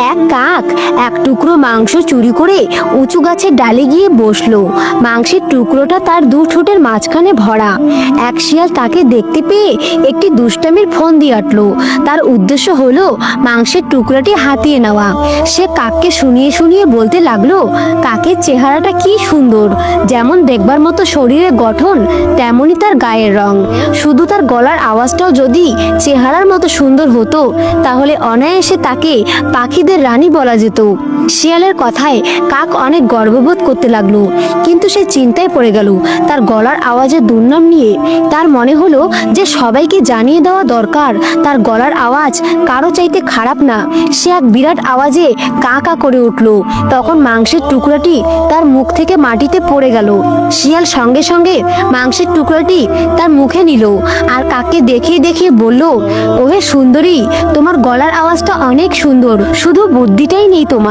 এক কাক এক টুকরো মাংস চুরি করে উঁচু গাছের ডালে গিয়ে বসলো। মাংসের টুকরোটা তার দু ঠোঁটের মাঝখানে ভরা। এক শিয়াল তাকে দেখতে পেয়ে একটি দুষ্টামির ফন্দি আঁটলো। তার উদ্দেশ্য হলো মাংসের টুকরাটি হাতিয়ে নেওয়া। সে কাককে শুনিয়ে শুনিয়ে বলতে লাগলো, কাকের চেহারাটা কি সুন্দর, যেমন দেখবার মতো শরীরের গঠন তেমনই তার গায়ের রং। শুধু তার গলার আওয়াজটাও যদি চেহারার মতো সুন্দর হতো তাহলে অনায়াসে তাকে পাখিদের রানী বলা যেত। শিয়ালের কথায় কাক অনেক গর্ববোধ করতে লাগলো, কিন্তু সে চিন্তায় পড়ে গেল। তার গলার আওয়াজের দুর্নাম নিয়ে তার মনে হলো যে সবাইকে জানিয়ে দেওয়া দরকার তার গলার আওয়াজ কারো চাইতে খারাপ না। সে এক বিরাট আওয়াজে কা কা করে উঠল। তখন মাংসের টুকরাটি তার মুখ থেকে মাটিতে পড়ে গেল। শিয়াল সঙ্গে সঙ্গে মাংসের টুকরাটি তার মুখে নিল আর কাককে দেখিয়ে দেখিয়ে বলল, ওহে সুন্দরী, তোমার গলার আওয়াজটা অনেক সুন্দর, শুধু বুদ্ধিটাই নেই তোমার।